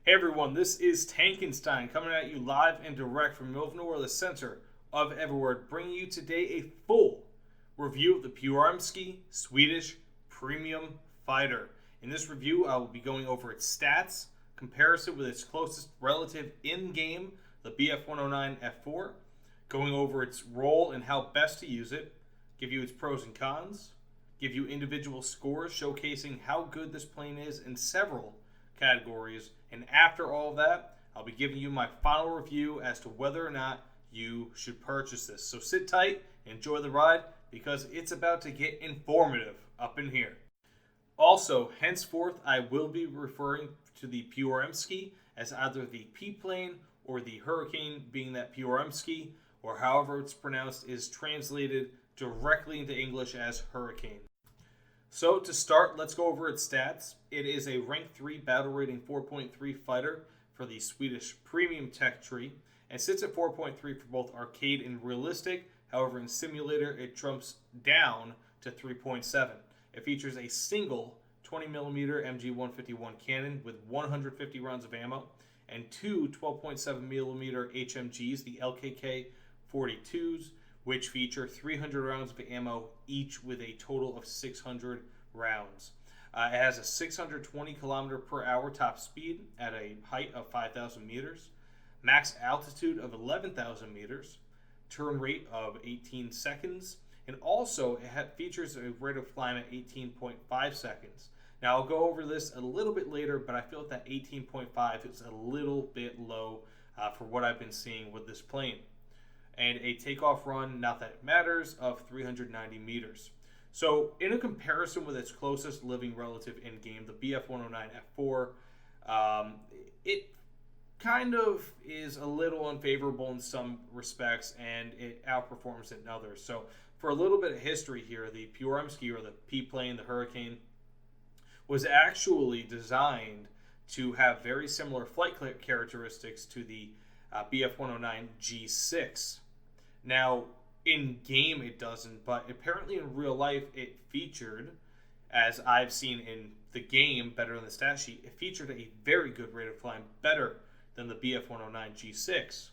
Hey everyone, this is Tankenstein coming at you live and direct from middle of nowhere, the center of everywhere, bringing you today a full review of the Pyörremyrsky Swedish Premium Fighter. In this review, I will be going over its stats, comparison with its closest relative in-game, the BF-109F4, going over its role and how best to use it, give you its pros and cons, give you individual scores showcasing how good this plane is in several categories, and after all of that, I'll be giving you my final review as to whether or not you should purchase this. So sit tight, enjoy the ride, because it's about to get informative up in here. Also, henceforth, I will be referring to the Pyörremyrsky as either the P-plane or the Hurricane, being that Pyörremyrsky, or however it's pronounced, is translated directly into English as Hurricane. So to start, let's go over its stats. It is a rank 3 battle rating 4.3 fighter for the Swedish Premium Tech Tree and sits at 4.3 for both arcade and realistic. However, in simulator, it jumps down to 3.7. It features a single 20mm MG151 cannon with 150 rounds of ammo and two 12.7mm HMGs, the LKK 42s, which feature 300 rounds of ammo, each with a total of 600 rounds. It has a 620 km per hour top speed at a height of 5,000 meters, max altitude of 11,000 meters, turn rate of 18 seconds, and also it features a rate of climb at 18.5 seconds. Now I'll go over this a little bit later, but I feel that 18.5 is a little bit low for what I've been seeing with this plane. And a takeoff run, not that it matters, of 390 meters. So in a comparison with its closest living relative in-game, the BF-109F4, it kind of is a little unfavorable in some respects, and it outperforms it in others. So for a little bit of history here, the Pyörremyrsky, or the P-plane, the Hurricane, was actually designed to have very similar flight characteristics to the BF-109 G6. Now, in game it doesn't, but apparently in real life it featured, as I've seen in the game, better than the stat sheet, it featured a very good rate of climb, better than the BF-109 G6.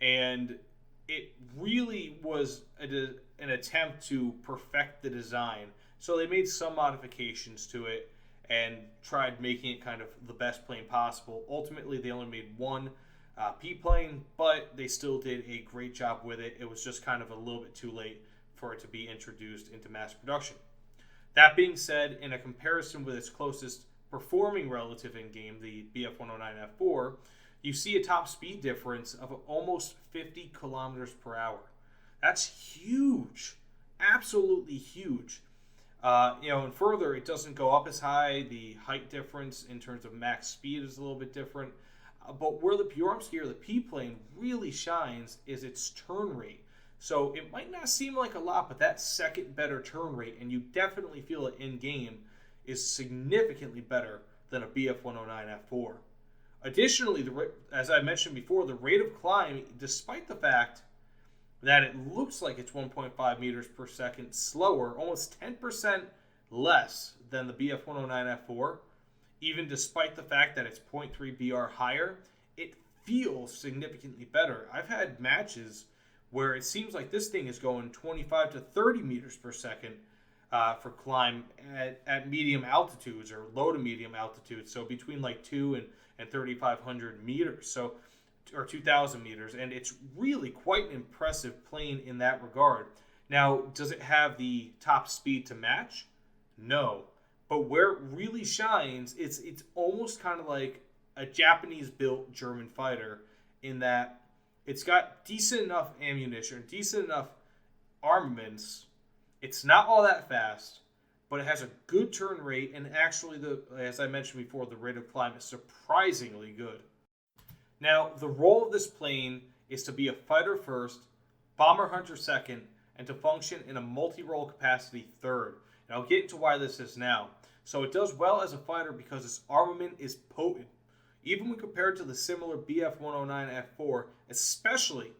And it really was an attempt to perfect the design. So they made some modifications to it and tried making it kind of the best plane possible. Ultimately, they only made one P-plane, but they still did a great job with it. It was just kind of a little bit too late for it to be introduced into mass production. That being said, in a comparison with its closest performing relative in-game, the BF-109F4, you see a top speed difference of almost 50 kilometers per hour. That's huge. Absolutely huge. And further, it doesn't go up as high. The height difference in terms of max speed is a little bit different. But where the Pyörremyrsky, or the P-plane, really shines is its turn rate. So it might not seem like a lot, but that second better turn rate, and you definitely feel it in-game, is significantly better than a BF-109F4. Additionally, as I mentioned before, the rate of climb, despite the fact that it looks like it's 1.5 meters per second slower, almost 10% less than the BF-109F4, even despite the fact that it's 0.3 BR higher, it feels significantly better. I've had matches where it seems like this thing is going 25 to 30 meters per second for climb at medium altitudes, or low to medium altitudes, so between like 2 and 3,500 meters, or 2,000 meters, and it's really quite an impressive plane in that regard. Now, does it have the top speed to match? No. But where it really shines, it's almost kind of like a Japanese-built German fighter, in that it's got decent enough ammunition, decent enough armaments. It's not all that fast, but it has a good turn rate, and actually, as I mentioned before, the rate of climb is surprisingly good. Now, the role of this plane is to be a fighter first, bomber hunter second, and to function in a multi-role capacity third. And I'll get into why this is now. So it does well as a fighter because its armament is potent, even when compared to the similar BF-109F4, especially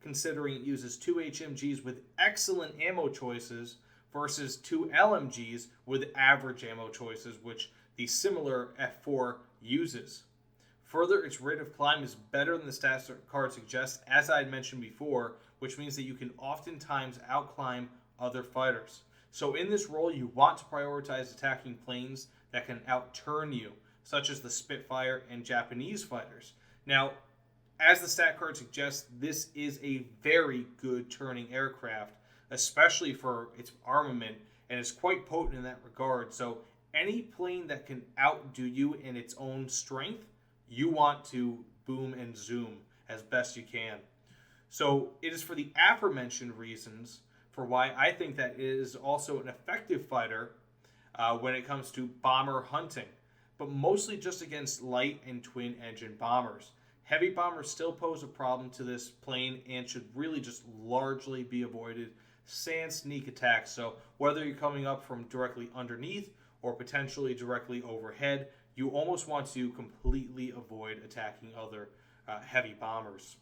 considering it uses two HMGs with excellent ammo choices versus two LMGs with average ammo choices, which the similar F4 uses. Further, its rate of climb is better than the stats card suggests, as I had mentioned before, which means that you can oftentimes outclimb other fighters. So in this role, you want to prioritize attacking planes that can outturn you, such as the Spitfire and Japanese fighters. Now, as the stat card suggests, this is a very good turning aircraft, especially for its armament, and is quite potent in that regard. So any plane that can outdo you in its own strength, you want to boom and zoom as best you can. So it is for the aforementioned reasons for why I think that it is also an effective fighter when it comes to bomber hunting, but mostly just against light and twin engine bombers. Heavy bombers still pose a problem to this plane and should really just largely be avoided sans sneak attacks. So whether you're coming up from directly underneath or potentially directly overhead, you almost want to completely avoid attacking other heavy bombers.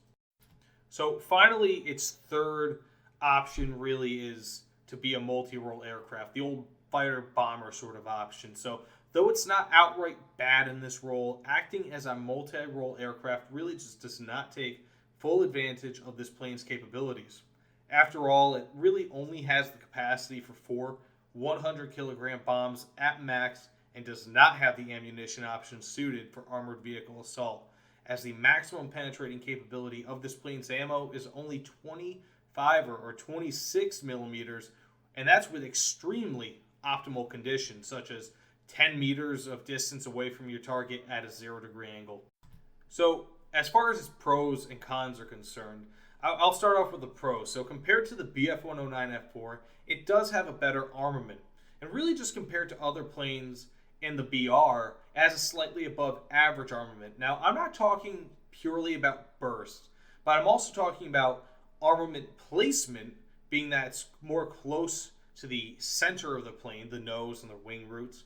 So finally, its third option really is to be a multi-role aircraft, the old fighter bomber sort of option. So though it's not outright bad in this role, acting as a multi-role aircraft really just does not take full advantage of this plane's capabilities. After all, it really only has the capacity for 4 100-kilogram bombs at max and does not have the ammunition option suited for armored vehicle assault, as the maximum penetrating capability of this plane's ammo is only 25 or 26 millimeters, and that's with extremely optimal conditions, such as 10 meters of distance away from your target at a 0-degree angle. So, as far as its pros and cons are concerned, I'll start off with the pros. So, compared to the BF-109F4, it does have a better armament, and really just compared to other planes in the BR, it has a slightly above average armament. Now, I'm not talking purely about burst, but I'm also talking about armament placement, being that it's more close to the center of the plane, the nose and the wing roots,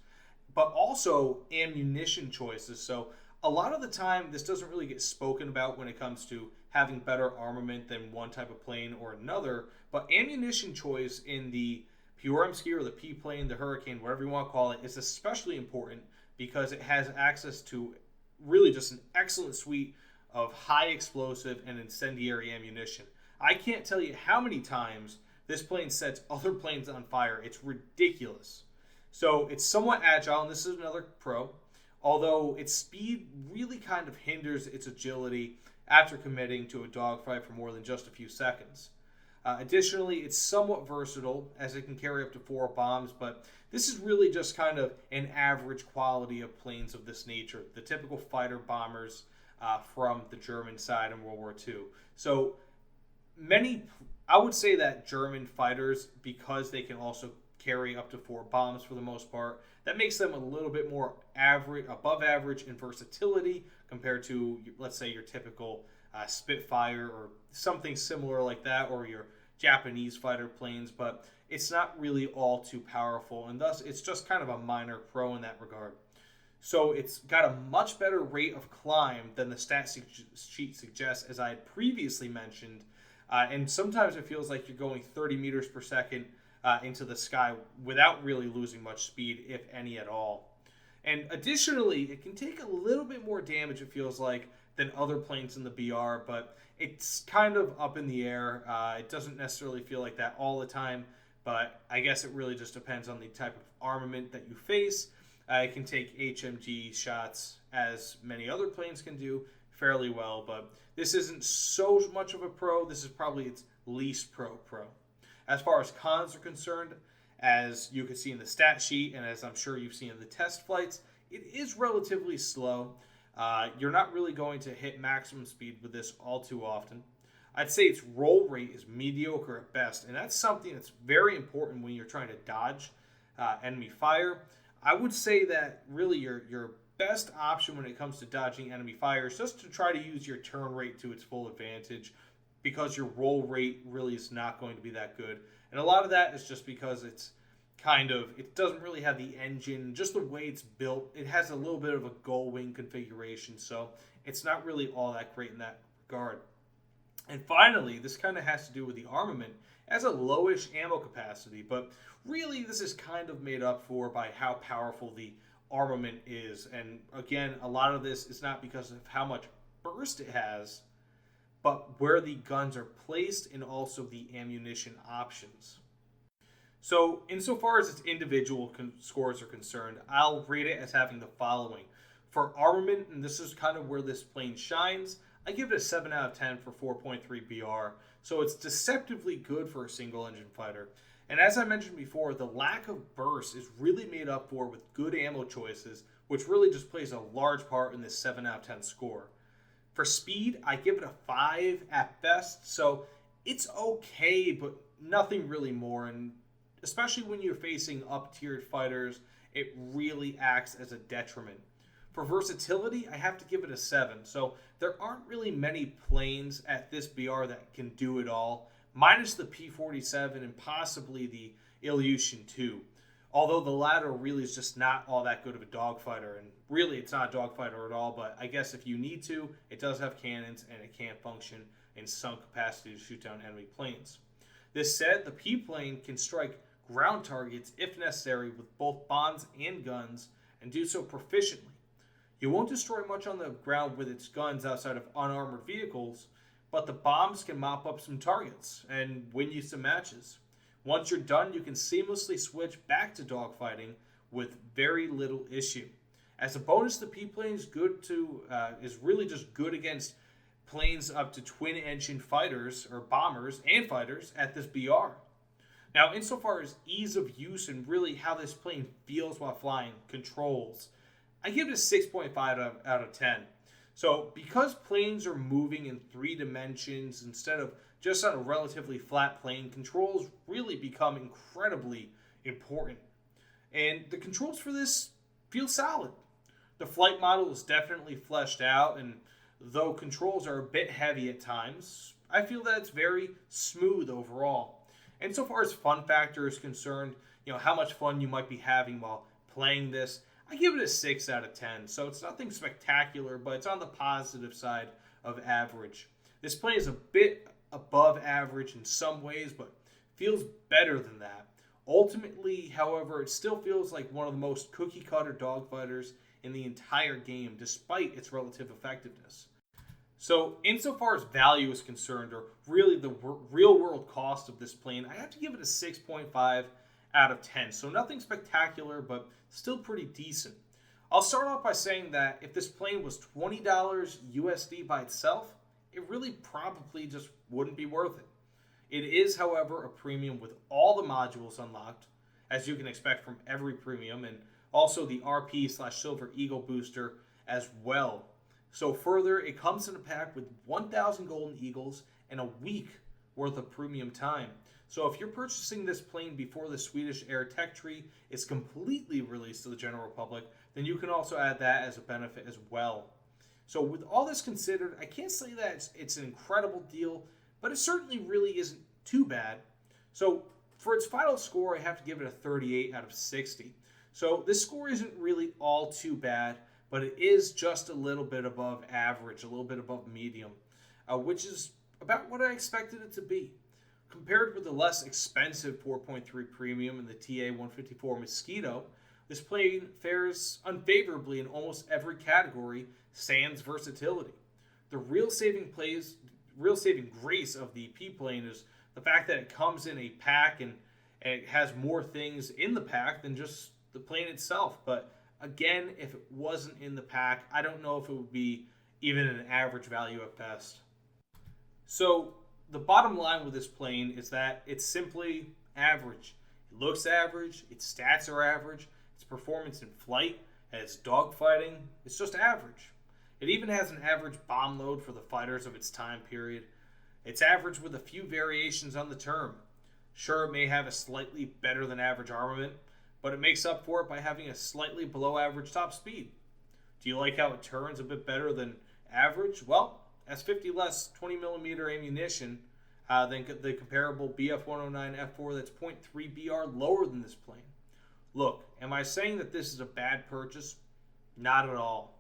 but also ammunition choices. So a lot of the time, this doesn't really get spoken about when it comes to having better armament than one type of plane or another, but ammunition choice in the Pyörremyrsky or the P-plane, the Hurricane, whatever you want to call it, is especially important because it has access to really just an excellent suite of high explosive and incendiary ammunition. I can't tell you how many times this plane sets other planes on fire. It's ridiculous. So it's somewhat agile, and this is another pro, although its speed really kind of hinders its agility after committing to a dogfight for more than just a few seconds. Additionally, it's somewhat versatile as it can carry up to 4 bombs, but this is really just kind of an average quality of planes of this nature, the typical fighter bombers from the German side in World War II. So I would say that German fighters, because they can also carry up to 4 bombs for the most part, that makes them a little bit more above average in versatility compared to, let's say, your typical Spitfire or something similar like that, or your Japanese fighter planes, but it's not really all too powerful, and thus it's just kind of a minor pro in that regard. So it's got a much better rate of climb than the stat sheet suggests, as I had previously mentioned, and sometimes it feels like you're going 30 meters per second into the sky without really losing much speed, if any at all. And additionally, it can take a little bit more damage, it feels like, than other planes in the BR, but it's kind of up in the air. It doesn't necessarily feel like that all the time, but I guess it really just depends on the type of armament that you face. It can take HMG shots, as many other planes can do, fairly well, but this isn't so much of a pro. This is probably its least pro. As far as cons are concerned, as you can see in the stat sheet, and as I'm sure you've seen in the test flights, it is relatively slow. You're not really going to hit maximum speed with this all too often. I'd say its roll rate is mediocre at best, and that's something that's very important when you're trying to dodge enemy fire. I would say that really your best option when it comes to dodging enemy fire is just to try to use your turn rate to its full advantage, because your roll rate really is not going to be that good. And a lot of that is just because it doesn't really have the engine, just the way it's built. It has a little bit of a gull wing configuration, so it's not really all that great in that regard. And finally, this kind of has to do with the armament. It has a lowish ammo capacity, but really this is kind of made up for by how powerful the armament is. And again, a lot of this is not because of how much burst it has, but where the guns are placed and also the ammunition options. So, insofar as its individual scores are concerned, I'll rate it as having the following. For armament, and this is kind of where this plane shines, I give it a 7 out of 10 for 4.3 BR. So it's deceptively good for a single engine fighter. And as I mentioned before, the lack of burst is really made up for with good ammo choices, which really just plays a large part in this 7 out of 10 score. For speed, I give it a 5 at best, so it's okay, but nothing really more. And especially when you're facing up-tiered fighters, it really acts as a detriment. For versatility, I have to give it a 7. So there aren't really many planes at this BR that can do it all, minus the P-47 and possibly the Ilyushin 2. Although the latter really is just not all that good of a dogfighter, and really it's not a dogfighter at all, but I guess if you need to, it does have cannons and it can function in some capacity to shoot down enemy planes. This said, the P-plane can strike ground targets if necessary with both bombs and guns, and do so proficiently. You won't destroy much on the ground with its guns outside of unarmored vehicles, but the bombs can mop up some targets and win you some matches. Once you're done, you can seamlessly switch back to dogfighting with very little issue. As a bonus, the P-plane is really just good against planes up to twin-engine fighters or bombers and fighters at this BR. Now, insofar as ease of use and really how this plane feels while flying, controls, I give it a 6.5 out of 10. So because planes are moving in 3 dimensions instead of just on a relatively flat plane, controls really become incredibly important. And the controls for this feel solid. The flight model is definitely fleshed out, and though controls are a bit heavy at times, I feel that it's very smooth overall. And so far as fun factor is concerned, how much fun you might be having while playing this, I give it a 6 out of 10. So it's nothing spectacular, but it's on the positive side of average. This plane is a bit above average in some ways, but feels better than that. Ultimately, however, it still feels like one of the most cookie-cutter dogfighters in the entire game, despite its relative effectiveness. So, insofar as value is concerned, or really the real-world cost of this plane, I have to give it a 6.5 out of 10. So nothing spectacular, but still pretty decent. I'll start off by saying that if this plane was $20 USD by itself, it really probably just wouldn't be worth it. It is, however, a premium with all the modules unlocked, as you can expect from every premium, and also the RP/Silver Eagle booster as well. So further, it comes in a pack with 1,000 Golden Eagles and a week worth of premium time. So if you're purchasing this plane before the Swedish Air Tech Tree is completely released to the general public, then you can also add that as a benefit as well. So with all this considered, I can't say that it's an incredible deal, but it certainly really isn't too bad. So for its final score, I have to give it a 38 out of 60. So this score isn't really all too bad, but it is just a little bit above average, a little bit above medium, which is about what I expected it to be. Compared with the less expensive 4.3 Premium and the TA-154 Mosquito, this plane fares unfavorably in almost every category, sans versatility. The real saving grace of the P-plane is the fact that it comes in a pack and it has more things in the pack than just the plane itself. But again, if it wasn't in the pack, I don't know if it would be even an average value at best. So the bottom line with this plane is that it's simply average. It looks average, its stats are average, its performance in flight, and its dogfighting, it's just average. It even has an average bomb load for the fighters of its time period. It's average with a few variations on the term. Sure, it may have a slightly better than average armament, but it makes up for it by having a slightly below average top speed. Do you like how it turns a bit better than average? Well, has 50 less 20mm ammunition than the comparable BF-109 F4 that's 0.3 BR lower than this plane. Look, am I saying that this is a bad purchase? Not at all.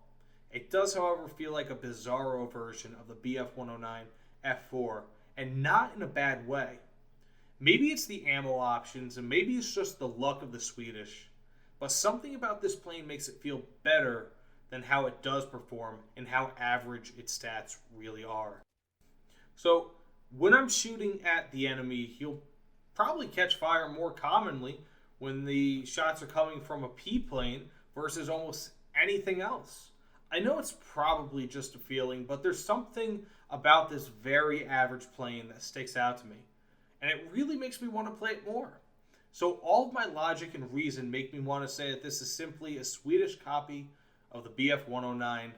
It does, however, feel like a bizarro version of the BF-109 F4, and not in a bad way. Maybe it's the ammo options, and maybe it's just the luck of the Swedish. but something about this plane makes it feel better than how it does perform and how average its stats really are. So, when I'm shooting at the enemy, he'll probably catch fire more commonly when the shots are coming from a P plane versus almost anything else. I know it's probably just a feeling, but there's something about this very average plane that sticks out to me, and it really makes me want to play it more. So all of my logic and reason make me want to say that this is simply a Swedish copy of the BF-109,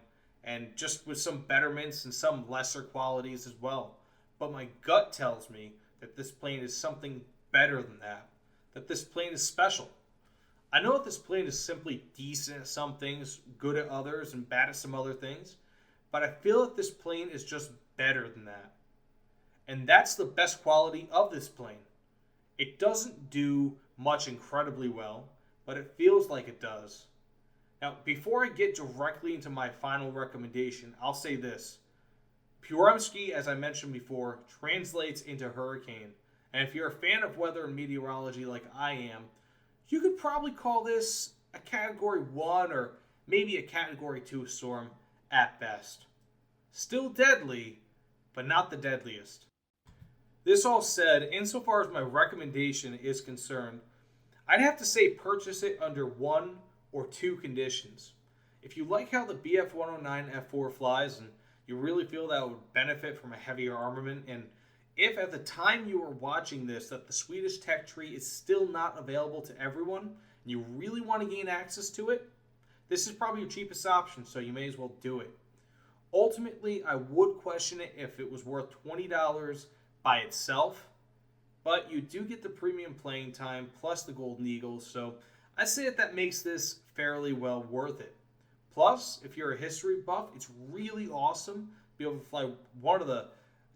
and just with some betterments and some lesser qualities as well. But my gut tells me that this plane is something better than that this plane is special. I know that this plane is simply decent at some things, good at others, and bad at some other things, but I feel that this plane is just better than that. And that's the best quality of this plane. It doesn't do much incredibly well, but it feels like it does. Now, before I get directly into my final recommendation, I'll say this. Pyörremyrsky, as I mentioned before, translates into hurricane. And if you're a fan of weather and meteorology like I am, you could probably call this a Category 1 or maybe a Category 2 storm at best. Still deadly, but not the deadliest. This all said, insofar as my recommendation is concerned, I'd have to say purchase it under one or two conditions. If you like how the BF-109 F4 flies and you really feel that it would benefit from a heavier armament, and if at the time you are watching this that the Swedish Tech Tree is still not available to everyone, and you really want to gain access to it, this is probably your cheapest option, so you may as well do it. Ultimately, I would question it if it was worth $20 by itself, but you do get the premium playing time plus the Golden Eagles, so I say that makes this fairly well worth it. Plus, if you're a history buff, it's really awesome to be able to fly one of the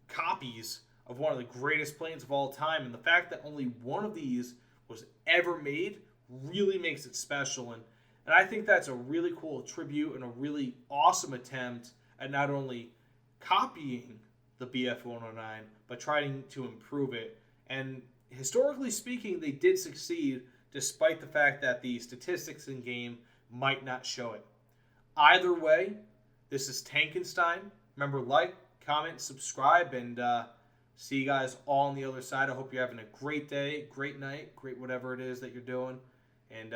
copies of one of the greatest planes of all time, and the fact that only one of these was ever made really makes it special, and I think that's a really cool tribute and a really awesome attempt at not only copying the BF-109, but trying to improve it. And historically speaking, they did succeed despite the fact that the statistics in game might not show it. Either way, this is Tankenstein. Remember, like, comment, subscribe, and see you guys all on the other side. I hope you're having a great day, great night, great whatever it is that you're doing, and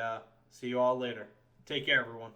see you all later. Take care, everyone.